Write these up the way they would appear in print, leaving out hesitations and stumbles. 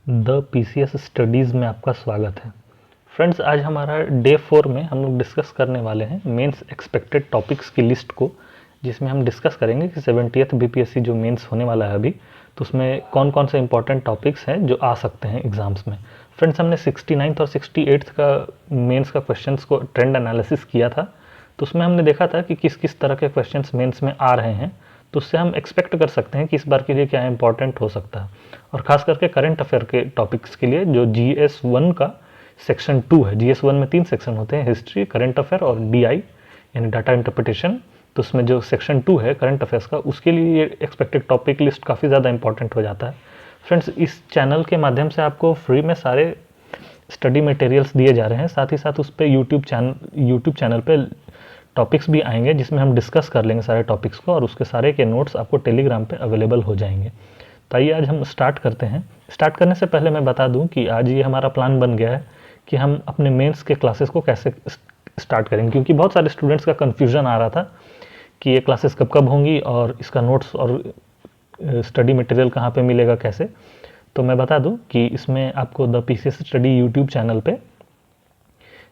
The PCS studies में आपका स्वागत है। फ्रेंड्स, आज हमारा डे 4 में हम लोग डिस्कस करने वाले हैं मेंस एक्सपेक्टेड टॉपिक्स की लिस्ट को, जिसमें हम डिस्कस करेंगे कि 70th बीपीएससी जो मेंस होने वाला है अभी, तो उसमें कौन कौन से इंपॉर्टेंट टॉपिक्स हैं जो आ सकते हैं एग्जाम्स में। फ्रेंड्स, हमने 69th और 68th का मेंस का क्वेश्चंस को ट्रेंड एनालिसिस किया था, तो उसमें हमने देखा था कि किस किस तरह के क्वेश्चंस मेंस में आ रहे हैं, तो उससे हम एक्सपेक्ट कर सकते हैं कि इस बार के लिए क्या इंपॉर्टेंट हो सकता है। और ख़ास करके करंट अफेयर के टॉपिक्स के लिए जो GS1 का सेक्शन 2 है। GS1 में 3 सेक्शन होते हैं, हिस्ट्री, करंट अफेयर और DI यानी डाटा इंटरप्रिटेशन। तो उसमें जो सेक्शन 2 है करंट अफेयर्स का, उसके लिए ये एक्सपेक्टेड टॉपिक लिस्ट काफ़ी ज़्यादा इंपॉर्टेंट हो जाता है। फ्रेंड्स, इस चैनल के माध्यम से आपको फ्री में सारे स्टडी मटेरियल्स दिए जा रहे हैं, साथ ही साथ उस पर यूट्यूब चैनल पे टॉपिक्स भी आएंगे जिसमें हम डिस्कस कर लेंगे सारे टॉपिक्स को, और उसके सारे के नोट्स आपको टेलीग्राम पे अवेलेबल हो जाएंगे। तो आइए आज हम स्टार्ट करते हैं। स्टार्ट करने से पहले मैं बता दूं कि आज ये हमारा प्लान बन गया है कि हम अपने मेंस के क्लासेस को कैसे स्टार्ट करेंगे, क्योंकि बहुत सारे स्टूडेंट्स का कन्फ्यूजन आ रहा था कि ये क्लासेस कब कब होंगी और इसका नोट्स और स्टडी मटेरियल कहाँ पे मिलेगा, कैसे। तो मैं बता दूं कि इसमें आपको the PCS study YouTube channel पे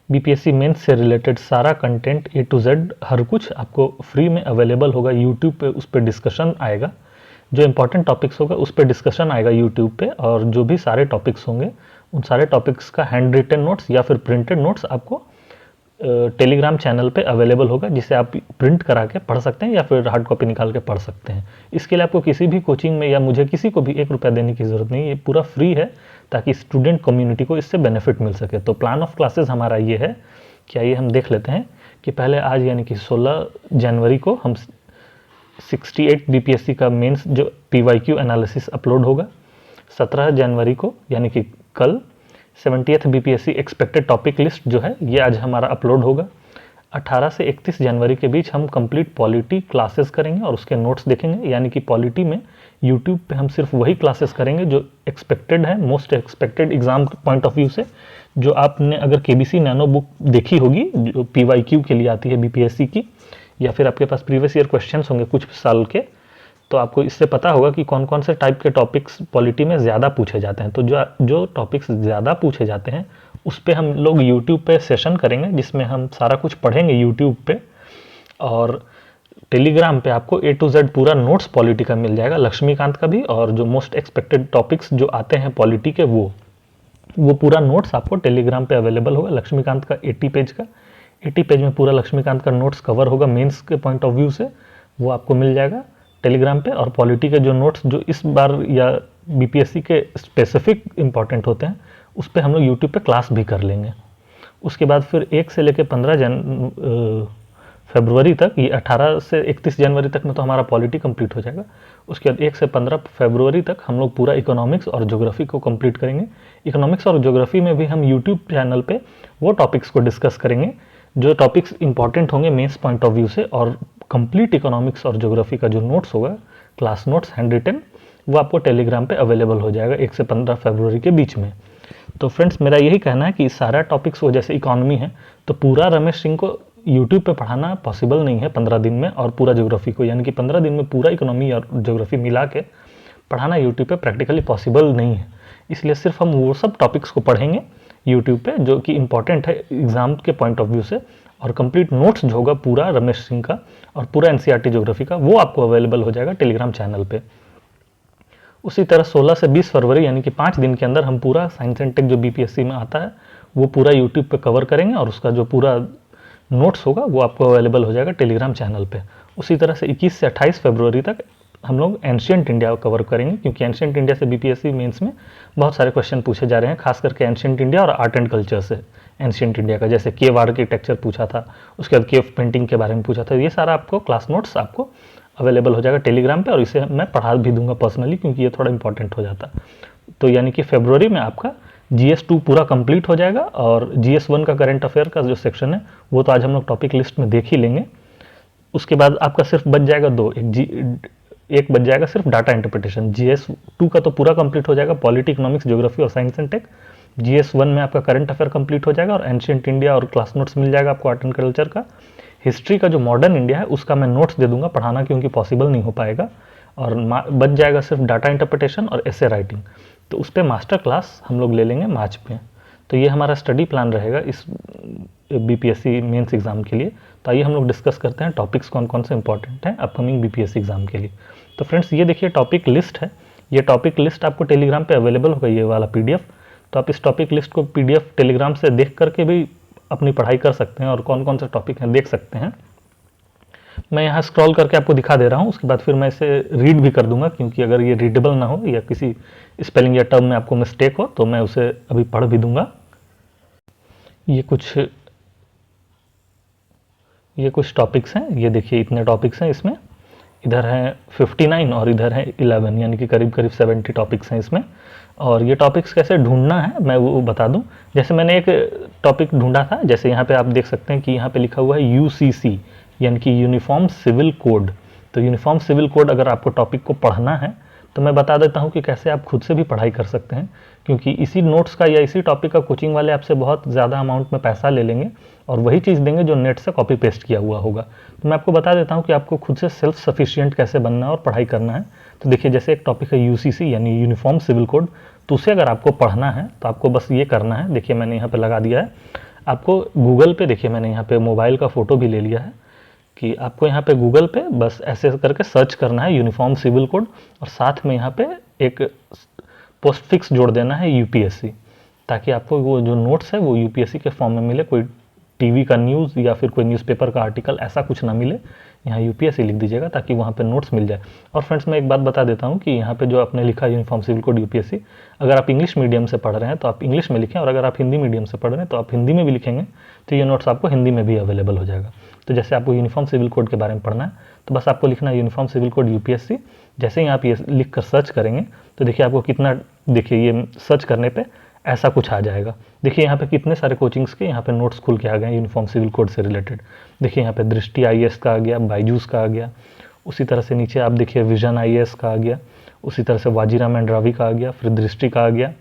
बीपीएससी मेंस से रिलेटेड सारा कंटेंट A to Z हर कुछ आपको फ्री में अवेलेबल होगा यूट्यूब पे। उस पर डिस्कशन आएगा, जो इंपॉर्टेंट टॉपिक्स होगा उस पर डिस्कशन आएगा यूट्यूब पे, और जो भी सारे टॉपिक्स होंगे उन सारे टॉपिक्स का हैंड रिटन नोट्स या फिर प्रिंटेड नोट्स आपको टेलीग्राम चैनल पे अवेलेबल होगा, जिसे आप प्रिंट करा के पढ़ सकते हैं या फिर हार्ड कॉपी निकाल के पढ़ सकते हैं। इसके लिए आपको किसी भी कोचिंग में या मुझे किसी को भी 1 रुपया देने की ज़रूरत नहीं है, ये पूरा फ्री है ताकि स्टूडेंट कम्युनिटी को इससे बेनिफिट मिल सके। तो प्लान ऑफ क्लासेस हमारा ये है कि आइए हम देख लेते हैं कि पहले आज यानी कि 16 जनवरी को हम 68 बीपीएससी का मेंस जो PYQ एनालिसिस अपलोड होगा। 17 जनवरी को यानी कि कल 70th BPSC expected topic list जो है ये आज हमारा अपलोड होगा। 18 से 31 जनवरी के बीच हम कंप्लीट पॉलिटी क्लासेस करेंगे और उसके नोट्स देखेंगे, यानी कि पॉलिटी में यूट्यूब पे हम सिर्फ वही क्लासेस करेंगे जो एक्सपेक्टेड है, most expected exam point of view से। जो आपने अगर केबीसी नैनो बुक देखी होगी जो PYQ के लिए आती है बीपीएससी की, या फिर आपके पास प्रीवियस ईयर क्वेश्चंस होंगे कुछ साल के, तो आपको इससे पता होगा कि कौन कौन से टाइप के टॉपिक्स पॉलिटी में ज़्यादा पूछे जाते हैं। तो जो टॉपिक्स ज़्यादा पूछे जाते हैं उस पर हम लोग यूट्यूब पे सेशन करेंगे, जिसमें हम सारा कुछ पढ़ेंगे यूट्यूब पे, और टेलीग्राम पे आपको A to Z पूरा नोट्स पॉलिटी का मिल जाएगा, लक्ष्मीकांत का भी, और जो मोस्ट एक्सपेक्टेड टॉपिक्स जो आते हैं पॉलिटी के वो पूरा नोट्स आपको टेलीग्राम पे अवेलेबल होगा। लक्ष्मीकांत का 80 पेज का, 80 पेज में पूरा लक्ष्मीकांत का नोट्स कवर होगा मेंस के पॉइंट ऑफ व्यू से, वो आपको मिल जाएगा टेलीग्राम पे। और पॉलिटी के जो नोट्स जो इस बार या बीपीएससी के स्पेसिफिक इंपॉर्टेंट होते हैं उस पर हम लोग यूट्यूब पे क्लास भी कर लेंगे। उसके बाद फिर 1 से लेकर 15 फरवरी तक, ये 18 से 31 जनवरी तक में तो हमारा पॉलिटी कंप्लीट हो जाएगा। उसके बाद 1 से 15 फरवरी तक हम लोग पूरा इकोनॉमिक्स और ज्योग्राफी को कंप्लीट करेंगे। इकोनॉमिक्स और ज्योग्राफी में भी हम यूट्यूब चैनल पे वो टॉपिक्स को डिस्कस करेंगे जो टॉपिक्स इंपॉर्टेंट होंगे मेंस पॉइंट ऑफ व्यू से, और कंप्लीट इकोनॉमिक्स और ज्योग्राफी का जो नोट्स होगा, क्लास नोट्स हैंड रिटन, वो आपको टेलीग्राम पे अवेलेबल हो जाएगा 1 से 15 फरवरी के बीच में। तो फ्रेंड्स, मेरा यही कहना है कि सारा टॉपिक्स को, जैसे इकोनॉमी है तो पूरा रमेश सिंह को यूट्यूब पे पढ़ाना पॉसिबल नहीं है 15 दिन में, और पूरा ज्योग्राफी को यानी कि 15 दिन में पूरा इकोनॉमी और ज्योग्राफी मिला के पढ़ाना यूट्यूब पे प्रैक्टिकली पॉसिबल नहीं है। इसलिए सिर्फ हम वो सब टॉपिक्स को पढ़ेंगे यूट्यूब पे जो कि इंपॉर्टेंट है एग्जाम के पॉइंट ऑफ व्यू से, और कंप्लीट नोट्स जो होगा पूरा रमेश सिंह का और पूरा NCERT ज्योग्राफी का, वो आपको अवेलेबल हो जाएगा टेलीग्राम चैनल पे। उसी तरह 16 से 20 फरवरी यानी कि 5 दिन के अंदर हम पूरा साइंस एंड टेक जो बीपीएससी में आता है वो पूरा यूट्यूब पे कवर करेंगे, और उसका जो पूरा नोट्स होगा वो आपको अवेलेबल हो जाएगा टेलीग्राम चैनल पे। उसी तरह से 21 से 28 फरवरी तक हम लोग एंशिएंट इंडिया कवर करेंगे, क्योंकि एंशिएंट इंडिया से बीपीएससी मेंस में बहुत सारे क्वेश्चन पूछे जा रहे हैं, खास करके एंशिएंट इंडिया और आर्ट एंड कल्चर से। एंशिएंट इंडिया का जैसे केव आर्किटेक्चर पूछा था, उसके बाद केव पेंटिंग के बारे में पूछा था, ये सारा आपको क्लास नोट्स आपको अवेलेबल हो जाएगा टेलीग्राम पे, और इसे मैं पढ़ा भी दूंगा पर्सनली, क्योंकि ये थोड़ा इंपॉर्टेंट हो जाता है। तो यानी कि फरवरी में आपका GS2 पूरा कंप्लीट हो जाएगा, और GS1 का करंट अफेयर का जो सेक्शन है वो तो आज हम लोग टॉपिक लिस्ट में देख ही लेंगे। उसके बाद आपका सिर्फ बच जाएगा एक बच जाएगा सिर्फ डाटा इंटरप्रिटेशन। GS2 का तो पूरा कंप्लीट हो जाएगा, पॉलिटी, इकोनॉमिक्स, ज्योग्राफी और साइंस एंड टेक। GS1 में आपका करंट अफेयर कंप्लीट हो जाएगा और एंशिएंट इंडिया और क्लास नोट्स मिल जाएगा आपको आर्ट एंड कल्चर का। हिस्ट्री का जो मॉडर्न इंडिया है उसका मैं नोट्स दे दूंगा पढ़ाना, क्योंकि पॉसिबल नहीं हो पाएगा, और बच जाएगा सिर्फ डाटा इंटरप्रिटेशन और एसे राइटिंग। तो उस पर मास्टर क्लास हम लोग ले लेंगे मार्च में। तो ये हमारा स्टडी प्लान रहेगा इस बीपीएससी मेंस एग्ज़ाम के लिए। तो आइए हम लोग डिस्कस करते हैं टॉपिक्स कौन कौन से इंपॉर्टेंट हैं अपकमिंग बीपीएससी एग्ज़ाम के लिए। तो फ्रेंड्स ये देखिए टॉपिक लिस्ट है, ये टॉपिक लिस्ट आपको टेलीग्राम पे अवेलेबल होगा, ये वाला पीडीएफ। तो आप इस टॉपिक लिस्ट को पीडीएफ टेलीग्राम से देख करके भी अपनी पढ़ाई कर सकते हैं और कौन कौन से टॉपिक हैं देख सकते हैं। मैं यहाँ स्क्रॉल करके आपको दिखा दे रहा हूँ, उसके बाद फिर मैं इसे रीड भी कर दूंगा, क्योंकि अगर ये रीडेबल ना हो या किसी स्पेलिंग या टर्म में आपको मिस्टेक हो तो मैं उसे अभी पढ़ भी दूंगा। ये कुछ टॉपिक्स हैं, ये देखिए इतने टॉपिक्स हैं इसमें, इधर हैं 59 और इधर हैं 11, यानी कि करीब करीब 70 टॉपिक्स हैं इसमें। और ये टॉपिक्स कैसे ढूंढना है मैं वो बता दूं। जैसे मैंने एक टॉपिक ढूंढा था, जैसे यहाँ पे आप देख सकते हैं कि यहाँ पे लिखा हुआ है यूसीसी, यानी कि यूनिफॉर्म सिविल कोड। तो यूनिफॉर्म सिविल कोड अगर आपको टॉपिक को पढ़ना है तो मैं बता देता हूँ कि कैसे आप खुद से भी पढ़ाई कर सकते हैं, क्योंकि इसी नोट्स का या इसी टॉपिक का कोचिंग वाले आपसे बहुत ज़्यादा अमाउंट में पैसा ले लेंगे और वही चीज़ देंगे जो नेट से कॉपी पेस्ट किया हुआ होगा। तो मैं आपको बता देता हूँ कि आपको खुद से सेल्फ सफिशिएंट कैसे बनना है और पढ़ाई करना है। तो देखिए जैसे एक टॉपिक है यूसीसी यानी यूनिफॉर्म सिविल कोड, तो उसे अगर आपको पढ़ना है तो आपको बस ये करना है। देखिए मैंने यहाँ पे लगा दिया है, आपको गूगल पे, देखिए मैंने यहाँ पे मोबाइल का फ़ोटो भी ले लिया है, कि आपको यहाँ पे गूगल पे बस ऐसे करके सर्च करना है यूनिफॉर्म सिविल कोड और साथ में यहाँ पे एक पोस्ट फिक्स जोड़ देना है यूपीएससी, ताकि आपको वो जो नोट्स है वो यूपीएससी के फॉर्म में मिले, कोई टीवी का न्यूज़ या फिर कोई न्यूज़पेपर का आर्टिकल ऐसा कुछ ना मिले। यहाँ यूपीएससी लिख दीजिएगा ताकि वहाँ पे नोट्स मिल जाए। और फ्रेंड्स मैं एक बात बता देता हूँ कि यहाँ पे जो आपने लिखा है यूनिफॉर्म सिविल कोड यूपीएससी, अगर आप इंग्लिश मीडियम से पढ़ रहे हैं तो आप इंग्लिश में लिखें, और अगर आप हिंदी मीडियम से पढ़ रहे हैं तो आप हिंदी में भी लिखेंगे, तो ये नोट्स आपको हिंदी में भी अवेलेबल हो जाएगा। तो जैसे आपको यूनिफॉर्म सिविल कोड के बारे में पढ़ना है तो बस आपको लिखना है यूनिफॉर्म सिविल कोड यूपीएससी। जैसे ही आप ये लिख कर सर्च करेंगे तो देखिए आपको कितना, देखिए ये सर्च करने पे ऐसा कुछ आ जाएगा। देखिए यहाँ पे कितने सारे कोचिंग्स के यहाँ पे नोट्स खुल के आ गए यूनिफॉर्म सिविल कोड से रिलेटेड। देखिए यहाँ पे दृष्टि आईएएस का आ गया, बायजूस का आ गया, उसी तरह से नीचे आप देखिए विजन आईएएस का आ गया, उसी तरह से वाजीराम एंड रवि का आ गया, फिर दृष्टि का आ गया,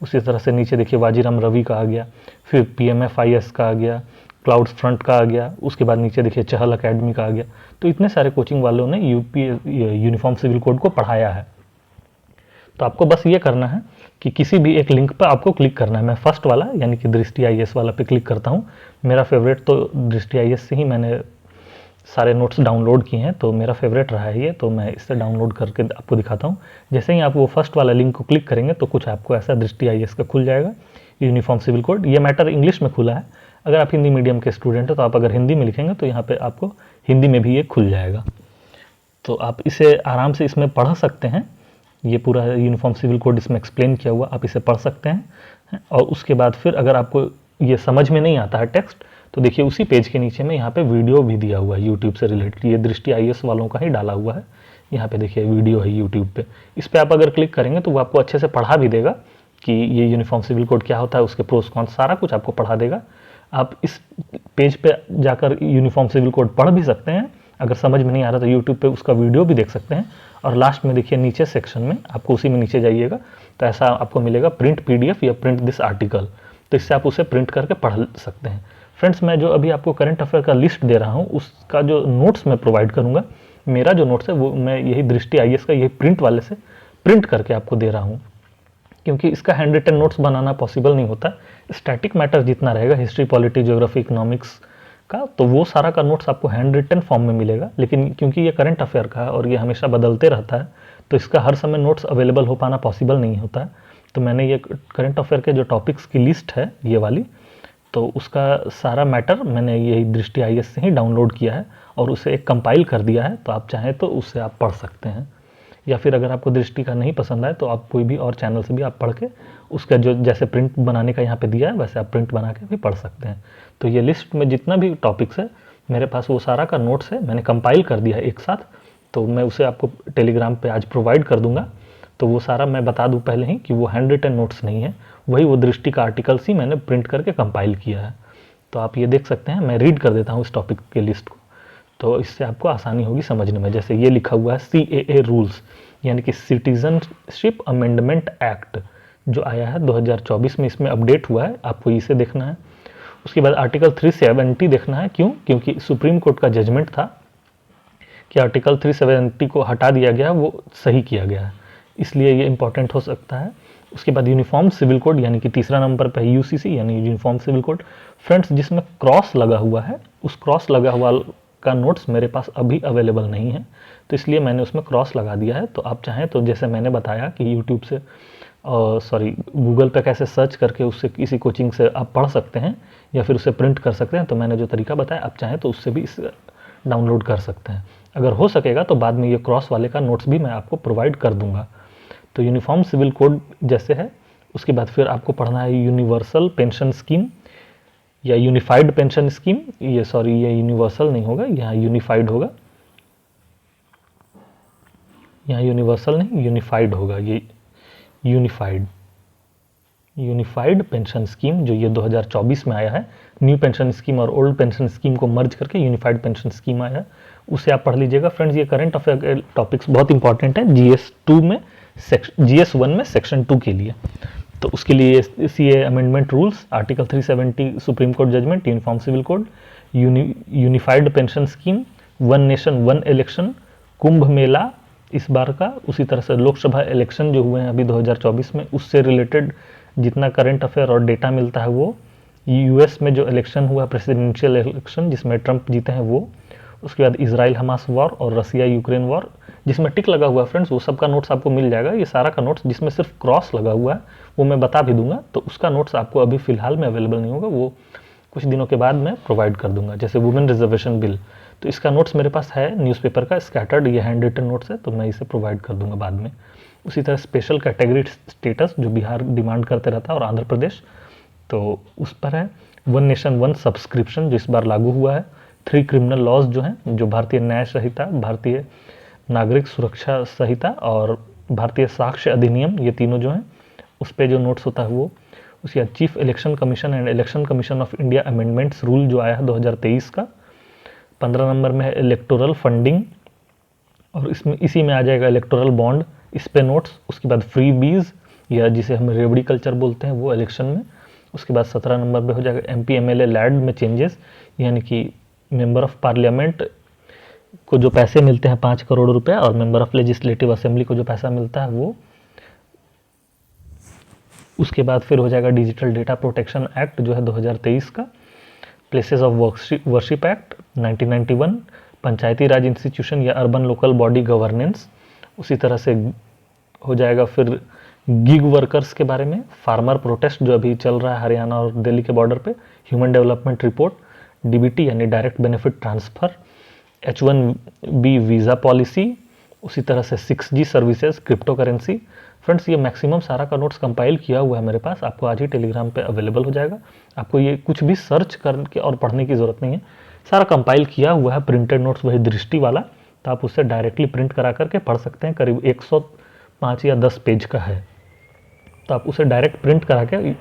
उसी तरह से नीचे देखिए वाजीराम रवि का आ गया, फिर पीएमएफआईएस का आ गया, क्लाउड फ्रंट का आ गया, उसके बाद नीचे देखिए चहल अकेडमी का आ गया। तो इतने सारे कोचिंग वालों ने यूनिफॉर्म सिविल कोड को पढ़ाया है। तो आपको बस ये करना है कि किसी भी एक लिंक पर आपको क्लिक करना है। मैं फर्स्ट वाला यानी कि दृष्टि आईएएस वाला पे क्लिक करता हूँ। मेरा फेवरेट तो दृष्टि आईएएस से ही मैंने सारे नोट्स डाउनलोड किए हैं, तो मेरा फेवरेट रहा है ये, तो मैं इससे डाउनलोड करके आपको दिखाता हूँ। जैसे ही आप वो फर्स्ट वाला लिंक को क्लिक करेंगे तो कुछ आपको ऐसा दृष्टि आईएएस का खुल जाएगा यूनिफॉर्म सिविल कोड। ये मैटर इंग्लिश में खुला है, अगर आप हिंदी मीडियम के स्टूडेंट हैं तो आप अगर हिंदी में लिखेंगे तो यहाँ पे आपको हिंदी में भी ये खुल जाएगा। तो आप इसे आराम से इसमें पढ़ सकते हैं, ये पूरा यूनिफॉर्म सिविल कोड इसमें एक्सप्लेन किया हुआ, आप इसे पढ़ सकते हैं। और उसके बाद फिर अगर आपको ये समझ में नहीं आता है टेक्स्ट, तो देखिए उसी पेज के नीचे में यहाँ पे वीडियो भी दिया हुआ है यूट्यूब से रिलेटेड, ये दृष्टि आईएएस वालों का ही डाला हुआ है। यहाँ पे देखिए वीडियो है यूट्यूब पे, इस पर आप अगर क्लिक करेंगे तो वो आपको अच्छे से पढ़ा भी देगा कि ये यूनिफॉर्म सिविल कोड क्या होता है, उसके प्रोस कॉन्स सारा कुछ आपको पढ़ा देगा। आप इस पेज पे जाकर यूनिफॉर्म सिविल कोड पढ़ भी सकते हैं, अगर समझ में नहीं आ रहा तो यूट्यूब पे उसका वीडियो भी देख सकते हैं। और लास्ट में देखिए नीचे सेक्शन में आपको उसी में नीचे जाइएगा तो ऐसा आपको मिलेगा प्रिंट पीडीएफ या प्रिंट दिस आर्टिकल, तो इससे आप उसे प्रिंट करके पढ़ सकते हैं। फ्रेंड्स मैं जो अभी आपको करंट अफेयर का लिस्ट दे रहा हूँ उसका जो नोट्स मैं प्रोवाइड करूँगा, मेरा जो नोट्स है वो मैं यही दृष्टि आईएएस का यही प्रिंट वाले से प्रिंट करके आपको दे रहा हूँ, क्योंकि इसका हैंड रिटन नोट्स बनाना पॉसिबल नहीं होता। स्टैटिक मैटर जितना रहेगा हिस्ट्री पॉलिटी ज्योग्राफी इकोनॉमिक्स का, तो वो सारा का नोट्स आपको हैंड रिटन फॉर्म में मिलेगा। लेकिन क्योंकि ये करंट अफेयर का है और ये हमेशा बदलते रहता है, तो इसका हर समय नोट्स अवेलेबल हो पाना पॉसिबल नहीं होता है। तो मैंने ये करंट अफेयर के जो टॉपिक्स की लिस्ट है ये वाली, तो उसका सारा मैटर मैंने यही दृष्टि आईएएस से ही डाउनलोड किया है और उसे एक कंपाइल कर दिया है। तो आप चाहें तो उससे आप पढ़ सकते हैं, या फिर अगर आपको दृष्टि का नहीं पसंद आए तो आप कोई भी और चैनल से भी आप पढ़ के उसका जो जैसे प्रिंट बनाने का यहाँ पे दिया है वैसे आप प्रिंट बना के भी पढ़ सकते हैं। तो ये लिस्ट में जितना भी टॉपिक्स है मेरे पास वो सारा का नोट्स है, मैंने कंपाइल कर दिया है एक साथ, तो मैं उसे आपको टेलीग्राम पे आज प्रोवाइड कर दूंगा। तो वो सारा मैं बता दूं पहले ही कि वो हैंड रिटन नोट्स नहीं है, वही वो दृष्टि का आर्टिकल्स ही मैंने प्रिंट करके कंपाइल किया है। तो आप ये देख सकते हैं, मैं रीड कर देता हूँ इस टॉपिक के लिस्ट को, तो इससे आपको आसानी होगी समझने में। जैसे ये लिखा हुआ है CAA रूल्स, यानी कि सिटीजनशिप अमेंडमेंट एक्ट जो आया है 2024 में, इसमें अपडेट हुआ है, आपको इसे देखना है। उसके बाद आर्टिकल 370 देखना है, क्यों? क्योंकि सुप्रीम कोर्ट का जजमेंट था कि आर्टिकल 370 को हटा दिया गया, वो सही किया गया है। इसलिए ये इंपॉर्टेंट हो सकता है। उसके बाद यूनिफॉर्म सिविल कोड यानी कि तीसरा नंबर पर यूसीसी यानी यूनिफॉर्म सिविल कोड। फ्रेंड्स, जिसमें क्रॉस लगा हुआ है, उस क्रॉस लगा हुआ का नोट्स मेरे पास अभी अवेलेबल नहीं है, तो इसलिए मैंने उसमें क्रॉस लगा दिया है। तो आप चाहें तो जैसे मैंने बताया कि यूट्यूब से गूगल पे कैसे सर्च करके उससे किसी कोचिंग से आप पढ़ सकते हैं या फिर उसे प्रिंट कर सकते हैं, तो मैंने जो तरीका बताया आप चाहें तो उससे भी इस डाउनलोड कर सकते हैं। अगर हो सकेगा तो बाद में ये क्रॉस वाले का नोट्स भी मैं आपको प्रोवाइड कर दूंगा। तो यूनिफॉर्म सिविल कोड जैसे है, उसके बाद फिर आपको पढ़ना है यूनिवर्सल पेंशन स्कीम या यूनिफाइड पेंशन स्कीम। ये यूनिवर्सल नहीं होगा, यहाँ यूनिफाइड होगा, यहाँ यूनिवर्सल नहीं यूनिफाइड होगा। ये यूनिफाइड पेंशन स्कीम जो ये 2024 में आया है, न्यू पेंशन स्कीम और ओल्ड पेंशन स्कीम को मर्ज करके यूनिफाइड पेंशन स्कीम आया है, उसे आप पढ़ लीजिएगा। फ्रेंड्स, ये करंट अफेयर टॉपिक्स बहुत इंपॉर्टेंट है GS1 में सेक्शन 2 के लिए। तो उसके लिए CA amendment rules, article 370 supreme court judgement, uniform civil code, unified pension scheme, one nation one election, Kumbh Mela इस बार का, उसी तरह से लोकसभा इलेक्शन जो हुए हैं अभी 2024 में, उससे रिलेटेड जितना करंट अफेयर और डेटा मिलता है वो, यूएस में जो इलेक्शन हुआ प्रेसिडेंशियल इलेक्शन जिसमें ट्रंप जीते हैं वो, उसके बाद इजराइल हमास वॉर और रसिया यूक्रेन वॉर जिसमें टिक लगा हुआ है फ्रेंड्स, वो सब का नोट्स आपको मिल जाएगा। ये सारा का नोट्स जिसमें सिर्फ क्रॉस लगा हुआ है वो मैं बता भी दूंगा, तो उसका नोट्स आपको अभी फिलहाल में अवेलेबल नहीं होगा, वो कुछ दिनों के बाद मैं प्रोवाइड कर दूंगा। जैसे वुमेन रिजर्वेशन बिल, तो इसका नोट्स मेरे पास है न्यूज़पेपर का स्कैटर्ड, ये हैंड रिटन नोट्स है, तो मैं इसे प्रोवाइड कर दूंगा बाद में। उसी तरह स्पेशल कैटेगरी स्टेटस जो बिहार डिमांड करते रहता है और आंध्र प्रदेश, तो उस पर है। वन नेशन वन सब्सक्रिप्शन जो इस बार लागू हुआ है। 3 क्रिमिनल लॉज जो हैं, जो भारतीय न्याय संहिता, भारतीय नागरिक सुरक्षा संहिता और भारतीय साक्ष्य अधिनियम, ये तीनों जो हैं उस पर जो नोट्स होता है वो। उसके बाद chief election commission and election commission of India amendments rule जो आया है 2023 का। 15 नंबर में है इलेक्टोरल फंडिंग और इसमें इसी में आ जाएगा इलेक्टोरल बॉन्ड, इस पे नोट्स। उसके बाद फ्री बीज या जिसे हम रेवड़ी कल्चर बोलते हैं वो इलेक्शन में। उसके बाद 17 नंबर पे हो जाएगा MP MLA लैड में चेंजेस, यानी कि मेंबर ऑफ पार्लियामेंट को जो पैसे मिलते हैं 5 करोड़ रुपए और मेंबर ऑफ लेजिस्लेटिव असेंबली को जो पैसा मिलता है वो। उसके बाद फिर हो जाएगा डिजिटल डेटा प्रोटेक्शन एक्ट जो है 2023 का, places of worship act 1991, Panchayati Raj institution या अर्बन लोकल बॉडी गवर्नेंस। उसी तरह से हो जाएगा फिर गिग वर्कर्स के बारे में, फार्मर प्रोटेस्ट जो अभी चल रहा है हरियाणा और दिल्ली के बॉर्डर पे, ह्यूमन डेवलपमेंट रिपोर्ट, DBT यानी direct benefit transfer, H1B visa policy, उसी तरह से 6G services, crypto currency. Friends, ये मैक्सिमम सारा का नोट्स कंपाइल किया हुआ है मेरे पास, आपको आज ही टेलीग्राम पे अवेलेबल हो जाएगा। आपको ये कुछ भी सर्च करके और पढ़ने की ज़रूरत नहीं है, सारा कंपाइल किया हुआ है प्रिंटेड नोट्स, वही दृष्टि वाला, तो आप उससे डायरेक्टली प्रिंट करा करके पढ़ सकते हैं। करीब 105 या 10 पेज का है, तो आप उसे डायरेक्ट प्रिंट करा के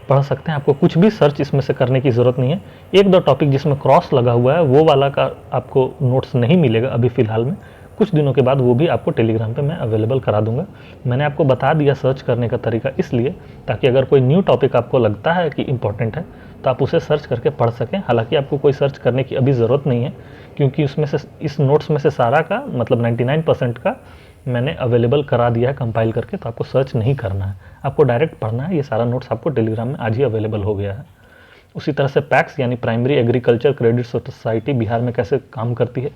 पढ़ सकते हैं। आपको कुछ भी सर्च इसमें से करने की ज़रूरत नहीं है। 1-2 टॉपिक जिसमें क्रॉस लगा हुआ है वो वाला का आपको नोट्स नहीं मिलेगा अभी फ़िलहाल में, कुछ दिनों के बाद वो भी आपको टेलीग्राम पे मैं अवेलेबल करा दूंगा। मैंने आपको बता दिया सर्च करने का तरीका इसलिए, ताकि अगर कोई न्यू टॉपिक आपको लगता है कि इंपॉर्टेंट है तो आप उसे सर्च करके पढ़ सकें। हालांकि आपको कोई सर्च करने की अभी ज़रूरत नहीं है, क्योंकि उसमें से इस नोट्स में से सारा का मतलब 99% का मैंने अवेलेबल करा दिया है कंपाइल करके, तो आपको सर्च नहीं करना है, आपको डायरेक्ट पढ़ना है। ये सारा नोट्स आपको टेलीग्राम में आज ही अवेलेबल हो गया है। उसी तरह से पैक्स यानी primary agriculture credit society Bihar में कैसे काम करती है,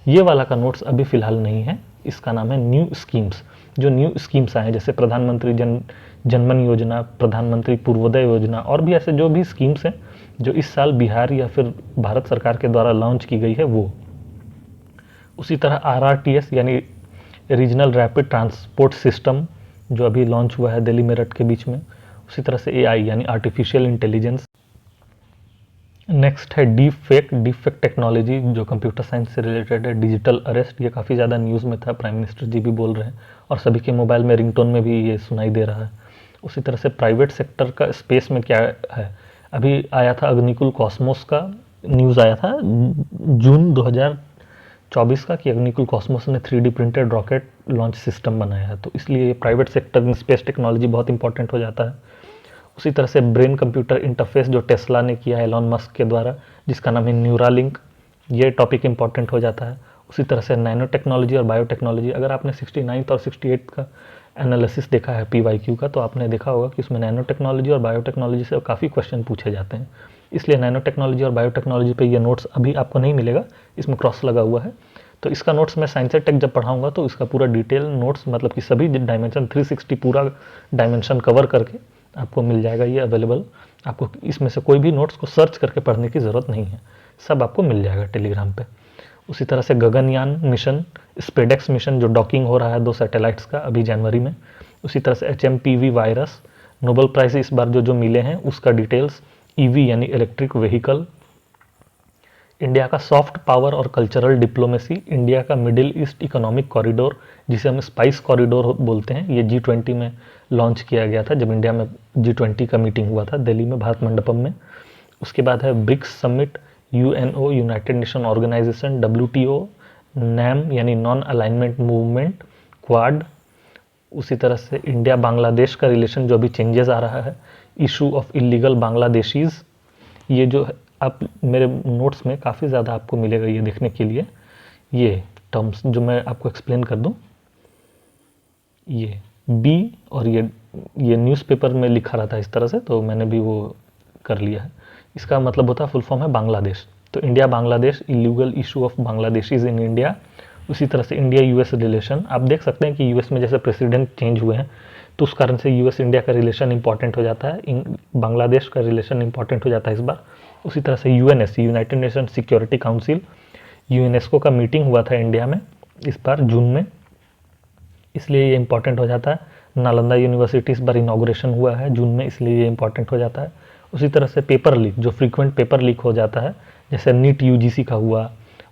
ये वाला का नोट्स अभी फ़िलहाल नहीं है। इसका नाम है न्यू स्कीम्स, जो न्यू स्कीम्स आए हैं जैसे प्रधानमंत्री जनधन योजना, प्रधानमंत्री पूर्वोदय योजना और भी ऐसे जो भी स्कीम्स हैं जो इस साल बिहार या फिर भारत सरकार के द्वारा लॉन्च की गई है वो। उसी तरह RRTS यानी रीजनल रैपिड ट्रांसपोर्ट सिस्टम जो अभी लॉन्च हुआ है दिल्ली मेरठ के बीच में। उसी तरह से AI यानी आर्टिफिशियल इंटेलिजेंस। नेक्स्ट है डीप फेक टेक्नोलॉजी जो कंप्यूटर साइंस से रिलेटेड है। डिजिटल अरेस्ट, ये काफ़ी ज़्यादा न्यूज़ में था, प्राइम मिनिस्टर जी भी बोल रहे हैं और सभी के मोबाइल में रिंगटोन में भी ये सुनाई दे रहा है। उसी तरह से प्राइवेट सेक्टर का स्पेस में क्या है, अभी आया था अग्निकुल कॉस्मोस का न्यूज़ आया था जून 2024 का कि अग्निकुल कॉस्मोस ने 3D printed rocket launch system बनाया है, तो इसलिए प्राइवेट सेक्टर में स्पेस टेक्नोलॉजी बहुत इंपॉर्टेंट हो जाता है। उसी तरह से ब्रेन कंप्यूटर इंटरफेस जो टेस्ला ने किया है एलॉन मस्क के द्वारा, जिसका नाम है न्यूरालिंक, ये टॉपिक इंपॉर्टेंट हो जाता है। उसी तरह से नैनो टेक्नोलॉजी और बायोटेक्नोलॉजी, अगर आपने 69th और 68th का एनालिसिस देखा है PYQ का, तो आपने देखा होगा कि उसमें नैनो टेक्नोलॉजी और बायोटेक्नोलॉजी से काफ़ी क्वेश्चन पूछे जाते हैं। इसलिए नैनो टेक्नोलॉजी और बायोटेक्नोलॉजी पे ये नोट्स अभी आपको नहीं मिलेगा, इसमें क्रॉस लगा हुआ है। तो इसका नोट्स मैं साइंस टेक जब पढ़ाऊंगा तो इसका पूरा डिटेल नोट्स, मतलब कि सभी डायमेंशन 360 पूरा डायमेंशन कवर करके आपको मिल जाएगा ये अवेलेबल। आपको इसमें से कोई भी नोट्स को सर्च करके पढ़ने की ज़रूरत नहीं है, सब आपको मिल जाएगा टेलीग्राम पे। उसी तरह से गगनयान मिशन, स्पेडेक्स मिशन जो डॉकिंग हो रहा है 2 सैटेलाइट्स का अभी जनवरी में। उसी तरह से HMPV वायरस, नोबेल प्राइज इस बार जो मिले हैं उसका डिटेल्स। EV यानी इलेक्ट्रिक व्हीकल, इंडिया का सॉफ्ट पावर और कल्चरल डिप्लोमेसी, इंडिया का मिडिल ईस्ट इकोनॉमिक कॉरिडोर जिसे हम स्पाइस कॉरिडोर बोलते हैं, ये G20 में लॉन्च किया गया था जब इंडिया में G20 का मीटिंग हुआ था दिल्ली में भारत मंडपम में। उसके बाद है BRICS summit, UNO united nation organisation, WTO, NAM यानी नॉन अलाइनमेंट मूवमेंट, क्वाड। उसी तरह से इंडिया बांग्लादेश का रिलेशन जो अभी चेंजेस आ रहा है, इशू ऑफ इलीगल बांग्लादेशीज़, ये जो आप मेरे नोट्स में काफ़ी ज़्यादा आपको मिलेगा ये देखने के लिए। ये टर्म्स जो मैं आपको एक्सप्लेन कर दूं, ये बी और ये न्यूज़पेपर में लिखा रहा था इस तरह से, तो मैंने भी वो कर लिया है। इसका मतलब होता है, फुल फॉर्म है बांग्लादेश। तो India Bangladesh, illegal issue of Bangladeshis in India. उसी तरह से इंडिया US रिलेशन, आप देख सकते हैं कि US में जैसे प्रेसिडेंट चेंज हुए हैं तो उस कारण से US इंडिया का रिलेशन इंपॉर्टेंट हो जाता है, बांग्लादेश का रिलेशन इंपॉर्टेंट हो जाता है इस बार। उसी तरह से UNSC United nation security council, UNESCO का मीटिंग हुआ था इंडिया में इस बार जून में, इसलिए ये इंपॉर्टेंट हो जाता है। नालंदा यूनिवर्सिटी इस बार इनाग्रेशन हुआ है जून में, इसलिए ये इंपॉर्टेंट हो जाता है। उसी तरह से पेपर लीक, जो फ्रीक्वेंट पेपर लीक हो जाता है, जैसे नीट UGC का हुआ,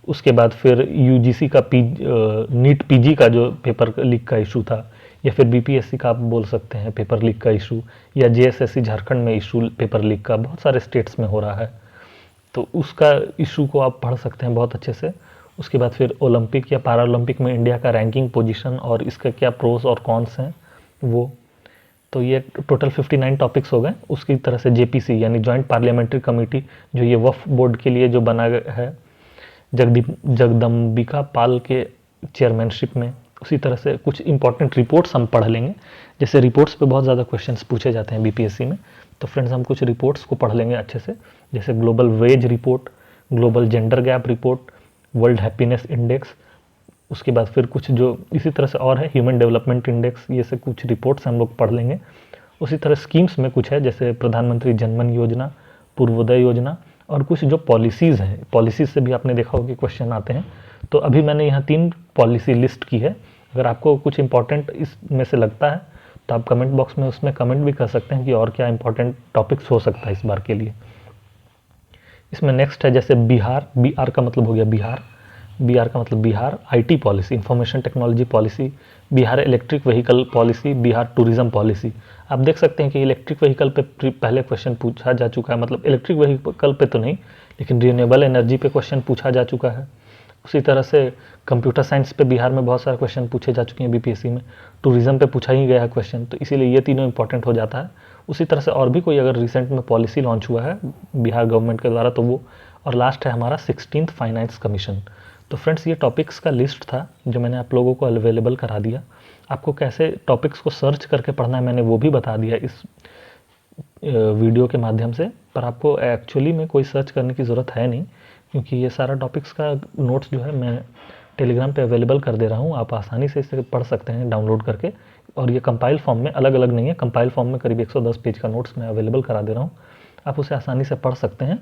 उसके बाद फिर UGC का नीट PG का जो पेपर लीक का इशू था, या फिर BPSC का आप बोल सकते हैं पेपर लीक का इशू, या JSSC झारखंड में इशू पेपर लीक का बहुत सारे स्टेट्स में हो रहा है, तो उसका इशू को आप पढ़ सकते हैं बहुत अच्छे से। उसके बाद फिर ओलंपिक या पैरालंपिक में इंडिया का रैंकिंग पोजीशन और इसका क्या प्रोस और कॉन्स हैं वो। तो ये टोटल 59 टॉपिक्स हो गए। उसकी तरह से JPC यानी जॉइंट पार्लियामेंट्री कमेटी, जो ये वक्फ बोर्ड के लिए जो बना है जगदम्बिका पाल के चेयरमैनशिप में। उसी तरह से कुछ इंपॉर्टेंट रिपोर्ट्स हम पढ़ लेंगे, जैसे रिपोर्ट्स पे बहुत ज़्यादा क्वेश्चंस पूछे जाते हैं BPSC में, तो फ्रेंड्स हम कुछ रिपोर्ट्स को पढ़ लेंगे अच्छे से, जैसे global wage report, global gender gap report, world happiness index. उसके बाद फिर कुछ जो इसी तरह से और है ह्यूमन डेवलपमेंट इंडेक्स, ये सब कुछ रिपोर्ट्स हम लोग पढ़ लेंगे। उसी तरह स्कीम्स में कुछ है, जैसे प्रधानमंत्री जनधन योजना, पूर्वोदय योजना, और कुछ जो पॉलिसीज़ हैं, पॉलिसीज़ से भी आपने देखा होगा कि क्वेश्चन आते हैं। तो अभी मैंने यहाँ 3 पॉलिसी लिस्ट की है, अगर आपको कुछ इंपॉर्टेंट इसमें से लगता है तो आप कमेंट बॉक्स में उसमें कमेंट भी कर सकते हैं कि और क्या इंपॉर्टेंट टॉपिक्स हो सकता है इस बार के लिए। इसमें नेक्स्ट है जैसे बिहार, BR का मतलब हो गया बिहार, BR का मतलब Bihar IT policy, information technology policy, Bihar electric vehicle policy, Bihar tourism policy. आप देख सकते हैं कि इलेक्ट्रिक व्हीकल पे पहले क्वेश्चन पूछा जा चुका है, मतलब इलेक्ट्रिक व्हीकल पे तो नहीं लेकिन रिन्यूएबल एनर्जी पे क्वेश्चन पूछा जा चुका है। उसी तरह से कंप्यूटर साइंस पे बिहार में बहुत सारे क्वेश्चन पूछे जा चुके हैं BPSC में, टूरिज्म पे पूछा ही गया है क्वेश्चन, तो इसीलिए ये तीनों इंपॉर्टेंट हो जाता है। उसी तरह से और भी कोई अगर रिसेंट में पॉलिसी लॉन्च हुआ है बिहार गवर्नमेंट के द्वारा तो वो, और लास्ट है हमारा 16th फाइनेंस कमीशन। तो फ्रेंड्स ये टॉपिक्स का लिस्ट था जो मैंने आप लोगों को अवेलेबल करा दिया। आपको कैसे टॉपिक्स को सर्च करके पढ़ना है मैंने वो भी बता दिया इस वीडियो के माध्यम से, पर आपको एक्चुअली में कोई सर्च करने की ज़रूरत है नहीं, क्योंकि ये सारा टॉपिक्स का नोट्स जो है मैं टेलीग्राम पे अवेलेबल कर दे रहा हूँ, आप आसानी से इसे पढ़ सकते हैं डाउनलोड करके। और ये कंपाइल फॉर्म में, अलग अलग नहीं है, कंपाइल फॉर्म में करीब 110 पेज का नोट्स मैं अवेलेबल करा दे रहा हूँ, आप उसे आसानी से पढ़ सकते हैं।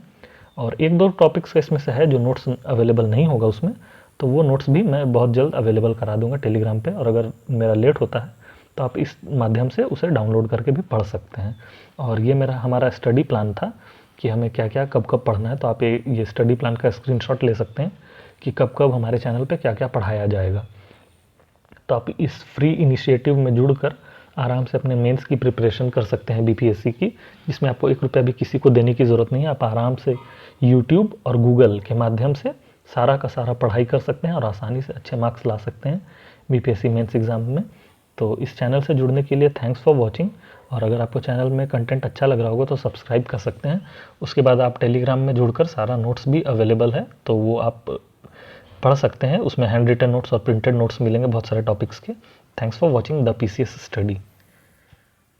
और 1-2 टॉपिक्स का इसमें से है जो नोट्स अवेलेबल नहीं होगा उसमें, तो वो नोट्स भी मैं बहुत जल्द अवेलेबल करा दूंगा टेलीग्राम पे, और अगर मेरा लेट होता है तो आप इस माध्यम से उसे डाउनलोड करके भी पढ़ सकते हैं। और ये हमारा स्टडी प्लान था कि हमें क्या क्या कब कब पढ़ना है, तो आप ये स्टडी प्लान का स्क्रीनशॉट ले सकते हैं कि कब कब हमारे चैनल पे क्या क्या पढ़ाया जाएगा। तो आप इस फ्री इनिशिएटिव में जुड़कर आराम से अपने मेंस की प्रिपरेशन कर सकते हैं BPSC की, जिसमें आपको 1 रुपया भी किसी को देने की ज़रूरत नहीं है। आप आराम से YouTube और गूगल के माध्यम से सारा का सारा पढ़ाई कर सकते हैं और आसानी से अच्छे मार्क्स ला सकते हैं BPSC मेंस एग्ज़ाम में। तो इस चैनल से जुड़ने के लिए थैंक्स फॉर वॉचिंग, और अगर आपको चैनल में कंटेंट अच्छा लग रहा होगा तो सब्सक्राइब कर सकते हैं। उसके बाद आप टेलीग्राम में जुड़कर सारा नोट्स भी अवेलेबल है, तो वो आप पढ़ सकते हैं, उसमें हैंड रिटन नोट्स और प्रिंटेड नोट्स मिलेंगे बहुत सारे टॉपिक्स के। Thanks for watching the PCS study.